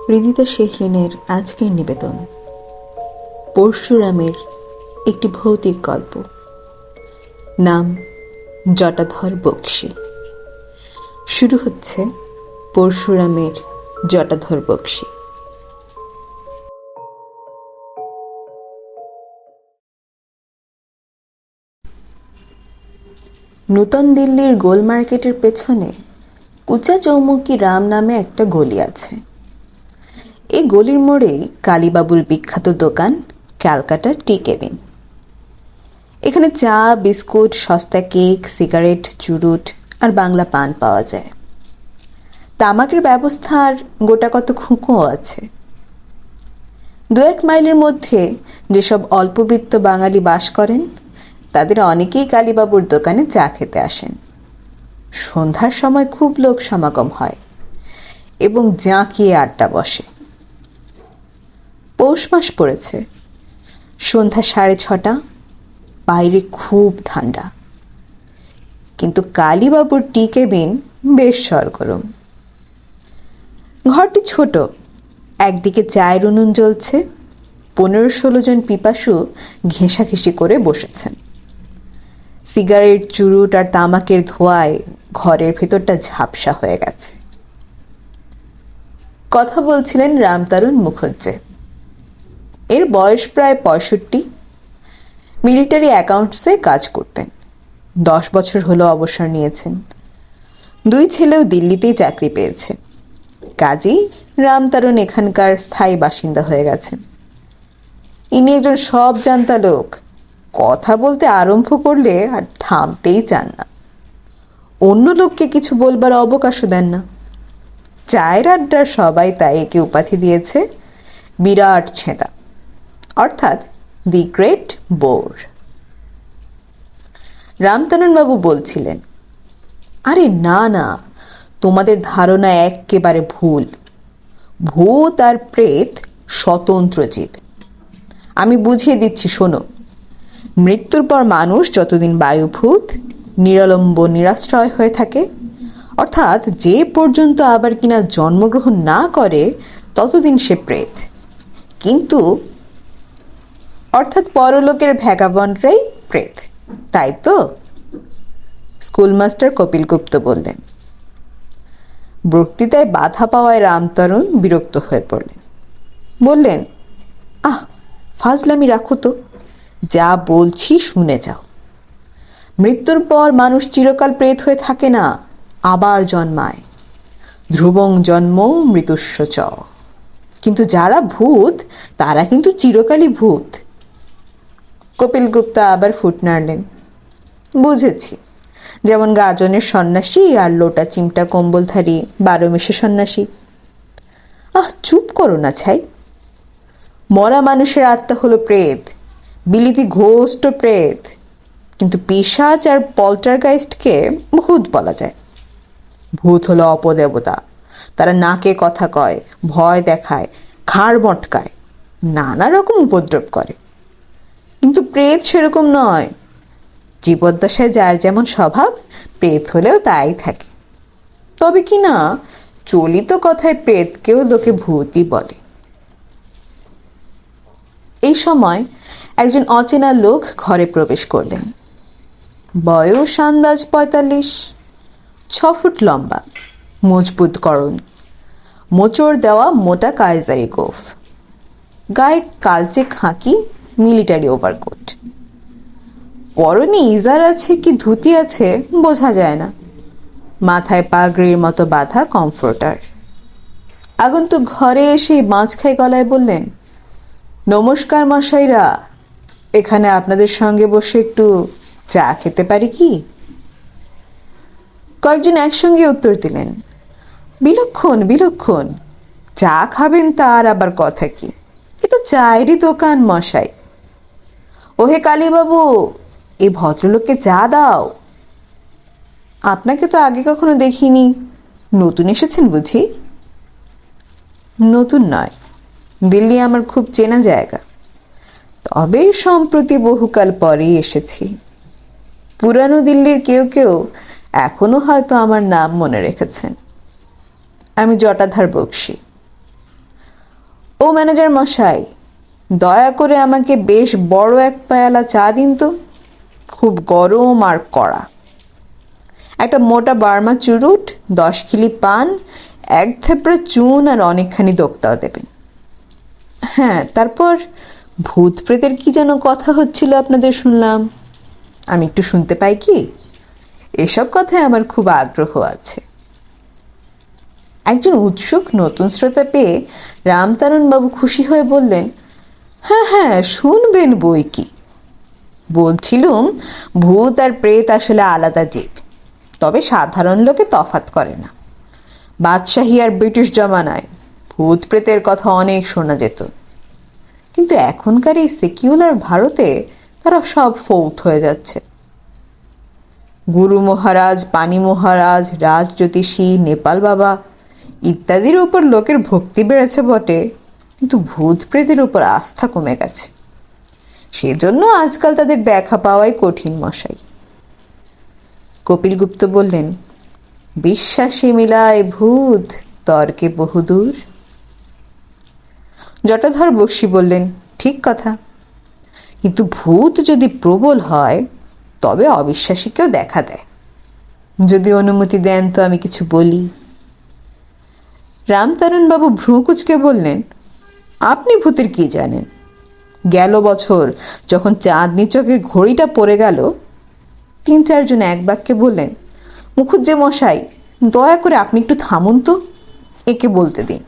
হৃদিতা শেহরিনের আজকের নিবেদন পরশুরামের একটি ভৌতিক গল্প। নাম জটাধর বক্সী। শুরু হচ্ছে পরশুরামের জটাধর বক্সী। নূতন দিল্লির গোল মার্কেটের পেছনে কুচা চৌমুকি রাম নামে একটা গলি আছে। এই গলির মোড়েই কালীবাবুর বিখ্যাত দোকান ক্যালকাটা টি কেবিন। এখানে চা, বিস্কুট, সস্তা কেক, সিগারেট, চুরুট আর বাংলা পান পাওয়া যায়। তামাকের ব্যবস্থার গোটা কত খুঁকোও আছে। 2-1 মাইলের মধ্যে যেসব অল্পবিত্ত বাঙালি বাস করেন তাদের অনেকেই কালীবাবুর দোকানে চা খেতে আসেন। সন্ধ্যার সময় খুব লোক সমাগম হয় এবং জাঁকিয়ে আড্ডা বসে। পৌষ মাস পড়েছে। সন্ধ্যা 6:30। বাইরে খুব ঠান্ডা, কিন্তু কালীবাবুর টি কেবিন বেশ সরগরম। ঘরটি ছোট। একদিকে চায়ের উনুন জ্বলছে। 15-16 জন পিপাসু ঘেঁষাঘেঁষি করে বসেছেন। সিগারেট, চুরুট আর তামাকের ধোঁয়ায় ঘরের ভেতরটা ঝাপসা হয়ে গেছে। কথা বলছিলেন রামতারণ মুখার্জি। এর বয়স প্রায় 65। মিলিটারি অ্যাকাউন্টসে কাজ করতেন। 10 বছর হলো অবসর নিয়েছেন। 2 ছেলেও দিল্লিতেই চাকরি পেয়েছে। কাজেই রামতারণ এখানকার স্থায়ী বাসিন্দা হয়ে গেছেন। ইনি একজন সব জানতা লোক। কথা বলতে আরম্ভ করলে আর থামতেই চান না। অন্য লোককে কিছু বলবার অবকাশও দেন না। চায়ের আড্ডার সবাই তাই একে উপাধি দিয়েছে বিরাট ছেঁদা, অর্থাৎ দি গ্রেট বোর। রামতারণবাবু বলছিলেন, আরে না না, তোমাদের ধারণা একেবারে ভুল। ভূত আর প্রেত স্বতন্ত্র জীব। আমি বুঝিয়ে দিচ্ছি, শোনো। মৃত্যুর পর মানুষ যতদিন বায়ুভূত, নিরালম্ব, নিরাশ্রয় হয়ে থাকে, অর্থাৎ যে পর্যন্ত আবার কিনা জন্মগ্রহণ না করে ততদিন সে প্রেত। কিন্তু অর্থাৎ পরলোকের ভ্যাগাবন্ডরাই প্রেত, তাই তো? স্কুলমাস্টার কপিল গুপ্ত বললেন। বক্তৃতায় বাধা পাওয়ায় রামতারণ বিরক্ত হয়ে পড়লেন। বললেন, ফাজলামি রাখো তো, যা বলছি শুনে যাও। মৃত্যুর পর মানুষ চিরকাল প্রেত হয়ে থাকে না, আবার জন্মায়। ধ্রুবং জন্ম মৃত্যুস্য চ। কিন্তু যারা ভূত তারা কিন্তু চিরকালই ভূত। কপিল গুপ্তা আবার ফুট নাড়লেন। বুঝেছি, যেমন গাজনের সন্ন্যাসী আর লোটা চিমটা কম্বলধারী 12 মেশে সন্ন্যাসী। চুপ করো না ছাই। মরা মানুষের আত্মা হলো প্রেত, বিলিতি ঘোষ্ট প্রেত। কিন্তু পিশাচ আর পল্টারগাইস্টকে ভূত বলা যায়। ভূত হলো অপদেবতা। তারা নাকে কথা কয়, ভয় দেখায়, ঘাড় মটকায়, নানা রকম উপদ্রব করে। কিন্তু প্রেত সেরকম নয়। জীবদ্দশায় যার যেমন স্বভাব, প্রেত হলেও তাই থাকে। তবে কি না, চলিত কথায় প্রেতকেও লোকে ভূতই বলে। এই সময় একজন অচেনা লোক ঘরে প্রবেশ করলেন। বয়স আন্দাজ 45। 6 ফুট লম্বা, মজবুত গড়ন, মোচড় দেওয়া মোটা কায়জারি গোফ, গায়ে কালচে খাকি মিলিটারি ওভারকোট। পরনে ইজার আছে কি ধুতি আছে বোঝা যায় না। মাথায় পাগড়ির মতো বাঁধা কমফোর্টার। আগন্তুক ঘরে এসে মাঝখাই গলায় বললেন, নমস্কার মশাইরা, এখানে আপনাদের সঙ্গে বসে একটু চা খেতে পারি কি? কয়েকজন একসঙ্গে উত্তর দিলেন, বিলক্ষণ বিলক্ষণ। চা খাবেন তার আবার কথা কি, এ তো চায়েরই দোকান মশাই। ওহে কালীবাবু, এই ভদ্রলোককে চা দাও। আপনাকে তো আগে কখনো দেখিনি, নতুন এসেছেন বুঝি? নতুন নয়, দিল্লি আমার খুব চেনা জায়গা। তবে সম্প্রতি বহুকাল পরেই এসেছি। পুরানো দিল্লির কেউ কেউ এখনো হয়তো আমার নাম মনে রেখেছেন। আমি জটাধার বক্সি। ও ম্যানেজার মশাই, দয়া করে আমাকে বেশ বড় এক পেয়ালা চা দিন তো, খুব গরম আর কড়া। একটা মোটা বার্মা চুরুট, 10 খিলি পান, 1 থেপড়া চুন আর অনেকখানি দোক্তাও দেবেন। হ্যাঁ, তারপর ভূত প্রেতের কি যেন কথা হচ্ছিল আপনাদের শুনলাম, আমি একটু শুনতে পাই কি? এসব কথায় আমার খুব আগ্রহ আছে। একজন উৎসুক নতুন শ্রোতা পেয়ে রামতারণবাবু খুশি হয়ে বললেন, হ্যাঁ হ্যাঁ, শুনবেন বই কি। বলছিলুম, ভূত আর প্রেত আসলে আলাদা জীব, তবে সাধারণ লোকে তফাৎ করে না। বাদশাহী আর ব্রিটিশ জমানায় ভূত প্রেতের কথা অনেক শোনা যেত, কিন্তু এখনকার এই সেকুলার ভারতে তারা সব ফৌত হয়ে যাচ্ছে। গুরু মহারাজ, পানি মহারাজ, রাজ জ্যোতিষী, নেপাল বাবা ইত্যাদির উপর লোকের ভক্তি বেড়েছে বটে, কিন্তু ভূত প্রেতের উপর আস্থা কমে গেছে। সেজন্য আজকাল তাদের দেখা পাওয়াই কঠিন মশাই। কপিলগুপ্ত বললেন, বিশ্বাসে মিলায় ভূত, তর্কে বহুদূর। জটাধর বক্সী বললেন, ঠিক কথা, কিন্তু ভূত যদি প্রবল হয় তবে অবিশ্বাসীকেও দেখা দেয়। যদি অনুমতি দেন তো আমি কিছু বলি। রামতারণবাবু ভ্রু কুঁচকে বললেন, আপনি ভূতের কি জানেন? গেল বছর যখন চাঁদনি চকের ঘড়িটা পড়ে গেল, 3-4 জন এক বাক্যে বললেন, মুখুজ্জে মশাই, দয়া করে আপনি একটু থামুন তো, একে বলতে দিন।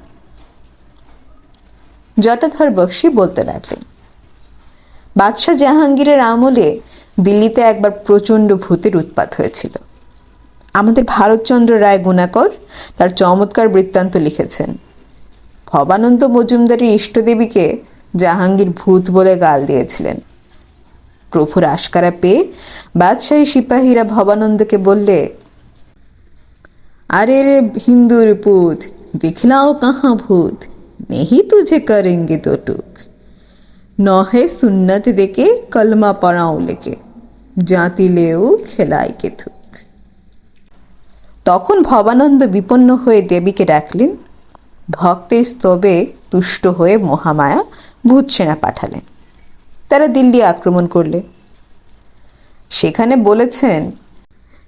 জটাধর বক্সী বলতে লাগলেন, বাদশাহ জাহাঙ্গীরের আমলে দিল্লিতে একবার প্রচণ্ড ভূতের উৎপাত হয়েছিল। আমাদের ভারতচন্দ্র রায় গুণাকর তার চমৎকার বৃত্তান্ত লিখেছেন। ভবানন্দ মজুমদারের ইষ্টদেবীকে জাহাঙ্গীর ভূত বলে গাল দিয়েছিলেন। প্রভুর আশকারা পেয়ে বাদশাহী সিপাহীরা ভবানন্দকে বললে, আরে রে হিন্দুর পুত, দিখলাও কাহা ভূত, নেহি তুঝে করেঙ্গে তো টুক, নহে সুন্নত দেখে কলমা পড়াও লেকে, জাতি লেও খেলাই কে থুক। তখন ভবানন্দ বিপন্ন হয়ে দেবীকে ডাকলেন। ভক্তের স্তবে তুষ্ট হয়ে মহামায়া ভূত সেনা পাঠালেন। তারা দিল্লি আক্রমণ করলে। সেখানে বলেছেন,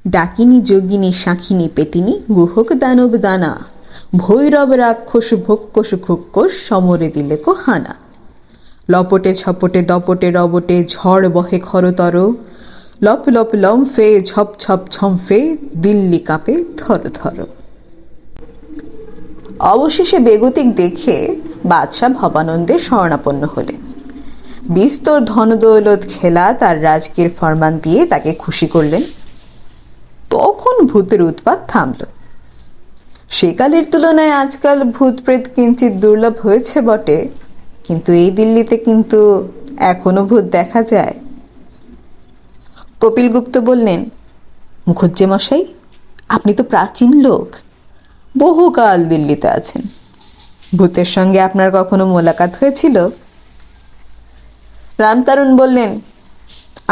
ডাকিনী যোগিনী শাঁখিনী পেতিনী গুহক দানব দানা, ভৈরব রাক্ষস ভক্ষস খুক্কস সমরে দিলে কো হানা, লপটে ছপটে দপটে রবটে ঝড় বহে খরতর, লপ লপ লম্ফে ঝপ ছপ ছম্ফে দিল্লি কাঁপে থর থর। অবশেষে বেগতিক দেখে বাদশাহ ভবানন্দের শরণাপন্ন হলেন। বিস্তর ধনদৌলত খেলা তার রাজকীয় ফরমান দিয়ে তাকে খুশি করলেন। তখন ভূতের উৎপাত থামল। সেকালের তুলনায় আজকাল ভূত প্রেত কিঞ্চিত দুর্লভ হয়েছে বটে, কিন্তু এই দিল্লিতে কিন্তু এখনো ভূত দেখা যায়। কপিলগুপ্ত বললেন, মুখুজ্জে মশাই, আপনি তো প্রাচীন লোক, বহুকাল দিল্লিতে আছেন, ভূতের সঙ্গে আপনার কখনো মোলাকাত হয়েছিল? রামতারণ বললেন,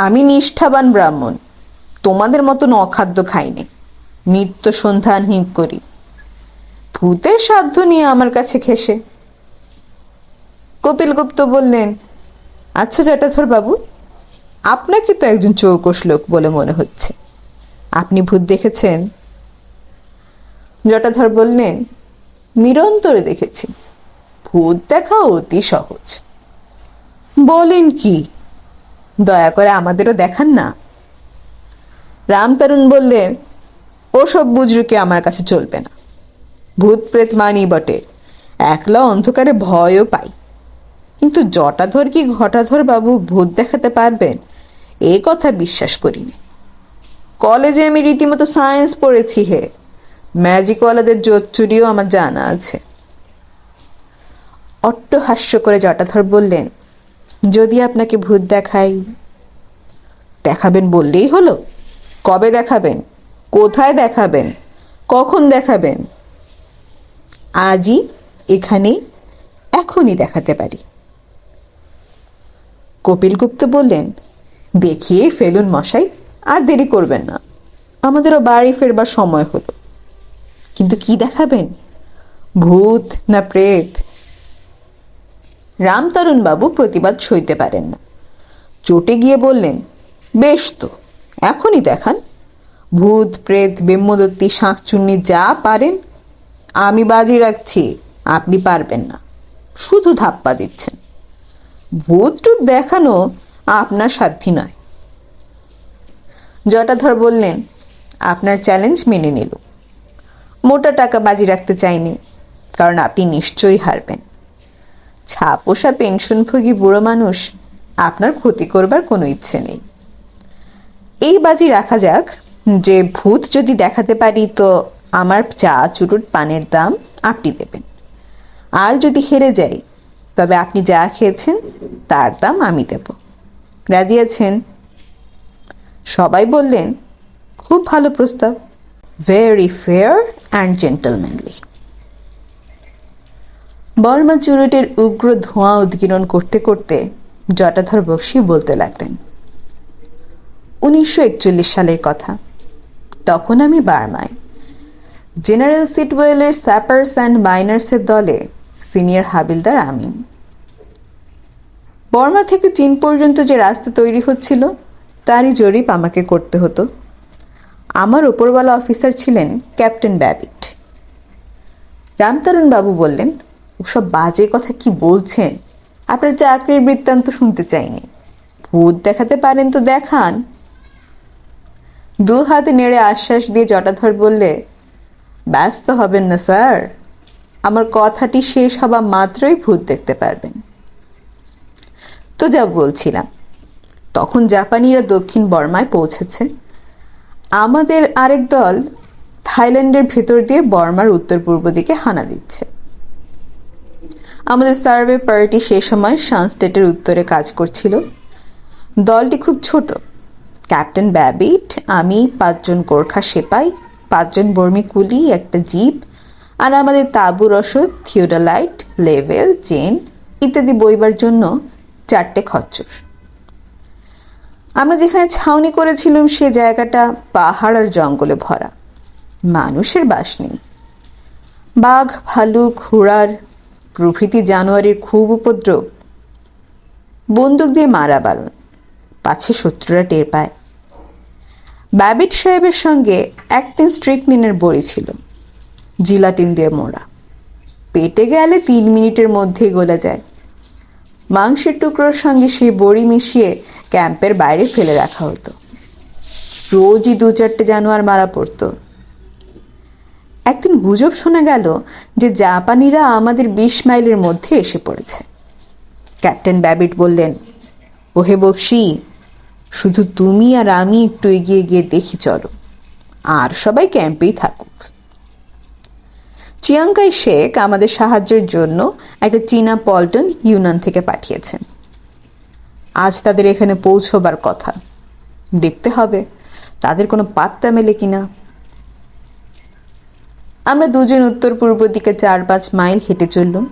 আমি নিষ্ঠাবান ব্রাহ্মণ, তোমাদের মতন অখাদ্য খাইনি, নিত্য সন্ধান হিপ করি, ভূতের সাধ্য নিয়ে আমার কাছে খেসে। কপিলগুপ্ত বললেন, আচ্ছা জটাধর বাবু, আপনাকে তো একজন চৌকস লোক বলে মনে হচ্ছে, আপনি ভূত দেখেছেন? জটাধর বললেন, নিরন্তরে দেখেছি, ভূত দেখা অতি সহজ। বলেন কি? দয়া করে আমাদেরও দেখান না। রামতারণ বললেন, ওসব বুজরুকে আমার কাছে চলবে না। ভূত প্রেত মানি বটে, একলা অন্ধকারে ভয়ও পাই, কিন্তু জটাধর কি ঘটাধর বাবু ভূত দেখাতে পারবেন এ কথা বিশ্বাস করিনি। কলেজে আমি রীতিমতো সায়েন্স পড়েছি হে, ম্যাজিকওয়ালাদের জোচ্চুরিও আমার জানা আছে। অট্টহাস্য করে জটাধর বললেন, যদি আপনাকে ভূত দেখাই? দেখাবেন বললেই হলো, কবে দেখাবেন, কোথায় দেখাবেন, কখন দেখাবেন? আজই, এখানেই, এখনই দেখাতে পারি। কপিলগুপ্ত বললেন, দেখিয়ে ফেলুন মশাই, আর দেরি করবেন না, আমাদেরও বাড়ি ফেরবার সময় হলো। কিন্তু কি দেখাবেন? ভূত না প্রেত? রামতরুণবাবু প্রতিবাদ সইতে পারেন না, চটে গিয়ে বললেন, বেশ তো, এখনই দেখান। ভূত প্রেত ব্রহ্মদত্তি শাঁকচুন্নি যা পারেন। আমি বাজি রাখছি আপনি পারবেন না, শুধু ধাপ্পা দিচ্ছেন। ভূত টুত দেখানো আপনার সাধ্যি নয়। জটাধর বললেন, আপনার চ্যালেঞ্জ মেনে নিল। মোটা টাকা বাজি রাখতে চাইনি, কারণ আপনি নিশ্চয়ই হারবেন। ছাপোষা পেনশনভোগী বুড়ো মানুষ, আপনার ক্ষতি করবার কোনো ইচ্ছে নেই। এই বাজি রাখা যাক যে ভূত যদি দেখাতে পারি তো আমার চা চুরুট পানের দাম আপনি দেবেন, আর যদি হেরে যাই তবে আপনি যা খেয়েছেন তার দাম আমি দেব। রাজি আছেন? সবাই বললেন, খুব ভালো প্রস্তাব, ভেরি ফেয়ার অ্যান্ড জেন্টলম্যানলি। বর্মা চুরুটের উগ্র ধোঁয়া উদ্গীরণ করতে করতে জটাধর বক্সী বলতে লাগলেন, 1941 সালের কথা। তখন আমি বার্মায় জেনারেল সিটওয়েলের স্যাপার্স অ্যান্ড মাইনার্সের দলে সিনিয়র হাবিলদার আমিন। বর্মা থেকে চীন পর্যন্ত যে রাস্তা তৈরি হচ্ছিল তারই জরিপ আমাকে করতে হতো। আমার ওপরওয়ালা অফিসার ছিলেন ক্যাপ্টেন ব্যাবিট। রামতরুণবাবু বললেন, ওসব বাজে কথা কি বলছেন? আপনার চাকরির বৃত্তান্ত শুনতে চাইনি। ভূত দেখাতে পারেন তো দেখান। দু হাতে নেড়ে আশ্বাস দিয়ে জটাধর বললে, ব্যস্ত হবেন না স্যার, আমার কথাটি শেষ হবা মাত্রই ভূত দেখতে পারবেন। তো যা বলছিলাম, তখন জাপানিরা দক্ষিণ বর্মায় পৌঁছেছে। আমাদের আরেক দল থাইল্যান্ডের ভেতর দিয়ে বর্মার উত্তর পূর্ব দিকে হানা দিচ্ছে। আমাদের সার্ভে পার্টি সে সময় শানস্টেটের উত্তরে কাজ করছিল। দলটি খুব ছোট, ক্যাপ্টেন ব্যাবিট, আমি, 5 জন গোর্খা সেপাই, 5 জন বর্মী কুলি, একটা জিপ, আর আমাদের তাঁবু রসদ, থিওডোলাইট, লেভেল, চেন ইত্যাদি বইবার জন্য 4টে খচ্চর। আমরা যেখানে ছাউনি করেছিলাম সে জায়গাটা পাহাড় আর জঙ্গলে ভরা, মানুষের বাস নেই। বাঘ, ভালুক, ঘোড়ার প্রভৃতি জানোয়ারের খুব উপদ্রব। বন্দুক দিয়ে মারা বারণ, পাছে শত্রুরা টের পায়। ব্যাবিট সাহেবের সঙ্গে 1 টিন স্ট্রিকনিনের বড়ি ছিল, জিলাটিন দিয়ে মোড়া। পেটে গেলে 3 মিনিটের মধ্যেই গলে যায়। মাংসের টুকরোর সঙ্গে সেই বড়ি মিশিয়ে ক্যাম্পের বাইরে ফেলে রাখা হতো। রোজই 2-4টে জানোয়ার মারা পড়তো। একদিন গুজব শোনা গেল যে জাপানিরা আমাদের 20 মাইলের মধ্যে এসে পড়েছে। ক্যাপ্টেন ব্যাবিট বললেন, ওহে বক্সি, শুধু তুমি আর আমি একটু এগিয়ে গিয়ে দেখি চলো, আর সবাই ক্যাম্পেই থাকুক। চিয়াংকাই শেখ আমাদের সাহায্যের জন্য একটা চীনা পল্টন ইউনান থেকে পাঠিয়েছেন। আজ তাদের এখানে পৌঁছবার কথা, দেখতে হবে তাদের কোনো পাত্তা মেলে কিনা। আমরা 2 জন উত্তর পূর্ব দিকে 4-5 মাইল হেঁটে চললুম।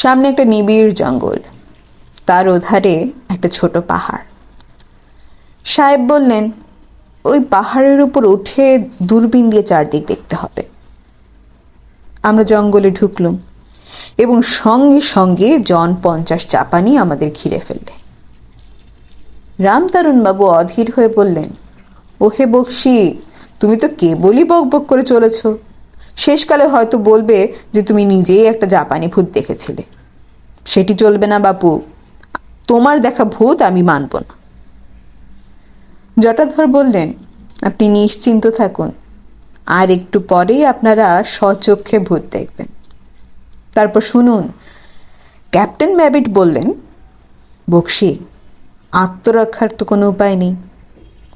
সামনে একটা নিবিড় জঙ্গল, তার ওধারে একটা ছোট পাহাড়। সাহেব বললেন, ওই পাহাড়ের উপর উঠে দূরবীন দিয়ে চারদিক দেখতে হবে। আমরা জঙ্গলে ঢুকলুম এবং সঙ্গে সঙ্গে জন 50 জাপানি আমাদের ঘিরে ফেললে। রামতরুণবাবু অধীর হয়ে বললেন, ওহে বক্সি, তুমি তো কেবলই বকবক করে চলেছ, শেষকালে হয়তো বলবে যে তুমি নিজেই একটা জাপানি ভূত দেখেছিলে। সেটি চলবে না বাপু, তোমার দেখা ভূত আমি মানব না। জটাধর বললেন, আপনি নিশ্চিন্ত থাকুন, আর একটু পরেই আপনারা স্বচক্ষে ভূত দেখবেন। তারপর শুনুন, ক্যাপ্টেন ব্যাবিট বললেন, বক্সি, আত্মরক্ষার তো কোনো উপায় নেই,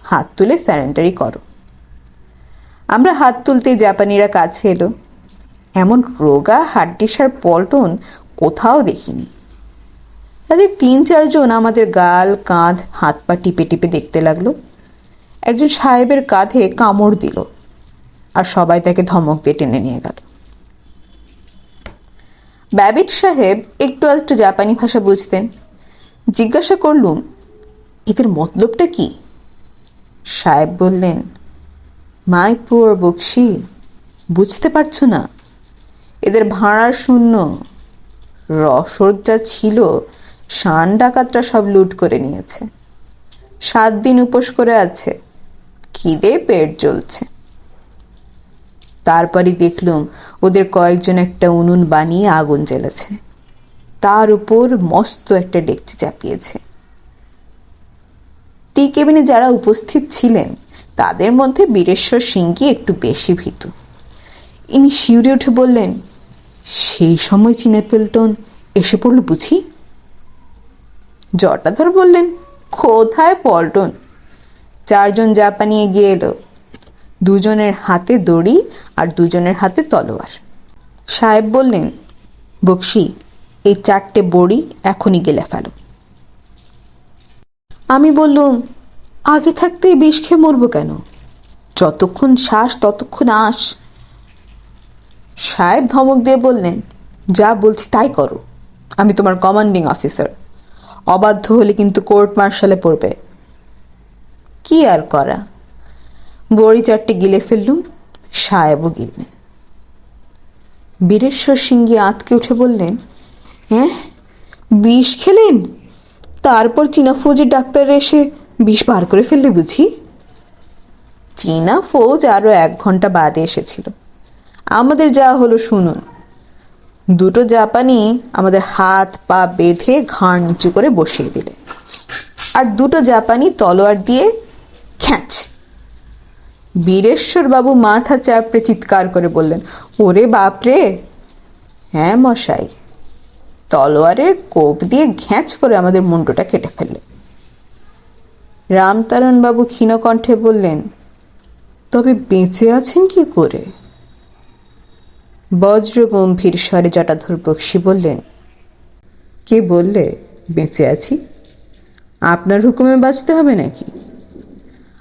হাত তুলে স্যারেন্ডারি করো। আমরা হাত তুলতেই জাপানিরা কাছে এলো। এমন রোগা হাড্ডিসার পল্টন কোথাও দেখিনি। তাদের 3-4 জন আমাদের গাল, কাঁধ, হাত পা টিপে টিপে দেখতে লাগলো। একজন সাহেবের কাঁধে কামড় দিল, আর সবাই তাকে ধমক দিয়ে টেনে নিয়ে গেল। ব্যাবিট সাহেব একটু আধটু জাপানি ভাষা বুঝতেন। জিজ্ঞাসা করলুম, এদের মতলবটা কি? সাহেব বললেন, মাই পুয়ার বক্সি, বুঝতে পারছো না? এদের ভাড়া শূন্য। রসদ যা ছিল শান ডাকাতরা সব লুট করে নিয়েছে। 7 দিন উপোস করে আছে, খিদে পেট জ্বলছে। তারপরই দেখলুম ওদের কয়েকজন একটা উনুন বানিয়ে আগুন জ্বেলেছে, তার উপর মস্ত একটা ডেকচি চাপিয়েছে। টি কেবিনে যারা উপস্থিত ছিলেন তাদের মধ্যে বীরেশ্বর সিংকে একটু বেশি ভীতু। ইনি শিউরে উঠে বললেন, সেই সময় চিনেপেলটন এসে পড়ল বুঝি? জটাধর বললেন, কোথায় পল্টন, 4 জন জাপানি এগিয়ে এলো, 2 জনের হাতে দড়ি আর 2 জনের হাতে তলোয়ার। সাহেব বললেন, বক্সি, এই 4টে বড়ি এখনই গেলে ফেলো। আমি বললুম, আগে থাকতেই বিষ খেয়ে মরবো কেন? যতক্ষণ শ্বাস ততক্ষণ আস। সাহেব ধমক দিয়ে বললেন, যা বলছি তাই করো, আমি তোমার কমান্ডিং অফিসার, অবাধ্য হলে কিন্তু কোর্ট মার্শালে পড়বে। কি আর করা, বড়ি 4টে গিলে ফেললুম, সাহেবও গিললেন। বীরেশ্বর সিংহে আঁতকে উঠে বললেন, হ্যাঁ, বিষ খেলেন? তারপর চীনা ফৌজের ডাক্তার এসে বিষ বার করে ফেললে বুঝি? চীনা ফৌজ আরো 1 ঘন্টা বাদে এসেছিল। আমাদের যা হলো শুনুন। 2টো জাপানি আমাদের হাত পা বেঁধে ঘাড় নিচু করে বসিয়ে দিলে, আর 2টো জাপানি তলোয়ার দিয়ে খ্যাঁচ। বীরেশ্বর বাবু মাথা চাপড়ে চিৎকার করে বললেন, ওরে বাপরে! হ্যাঁ মশাই, তলোয়ারের কোপ দিয়ে ঘ্যাঁচ করে আমাদের মুন্ডুটা কেটে ফেললে। রামতারণ বাবু ক্ষীণ কণ্ঠে বললেন, তবে বেঁচে আছেন কি করে? বজ্র গম্ভীর স্বরে জটাধর বক্সি বললেন, কে বললে বেঁচে আছি? আপনার হুকুমে বাঁচতে হবে নাকি?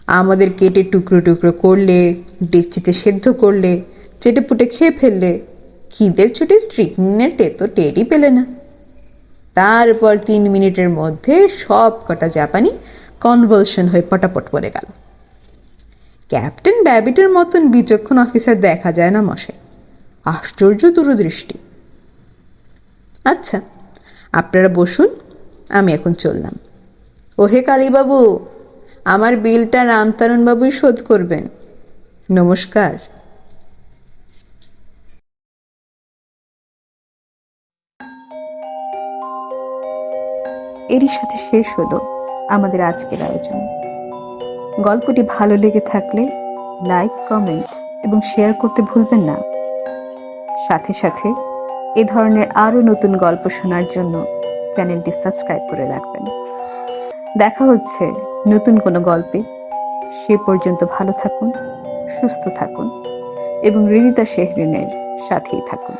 আমাদের কেটে টুকরো টুকরো করলে, ডেকচিতে সেদ্ধ করলে, চেটে পুটে খেয়ে ফেললে, খিদের চোটে স্ট্রিকনিনের তেতো টেরই পেলে না। তারপর 3 মিনিটের মধ্যে সব কটা জাপানি কনভালশন হয়ে পটাপট পড়ে গেল। ক্যাপ্টেন ব্যাবিটের মতন বিচক্ষণ অফিসার দেখা যায় না মশাই, আশ্চর্য দূরদৃষ্টি। আচ্ছা, আপনারা বসুন, আমি এখন চললাম। ওহে কালীবাবু, আমার বিলটা রামতারণ বাবুই শোধ করবেন। নমস্কার। এরই সাথে শেষ হলো আমাদের আজকের আয়োজন। গল্পটি ভালো লেগে থাকলে লাইক, কমেন্ট এবং শেয়ার করতে ভুলবেন না। সাথে সাথে এ ধরনের আরো নতুন গল্প শোনার জন্য চ্যানেলটি সাবস্ক্রাইব করে রাখবেন। দেখা হচ্ছে নতুন কোনো গল্পে। সে পর্যন্ত ভালো থাকুন, সুস্থ থাকুন এবং হৃদিতা শেহরিনের সাথেই থাকুন।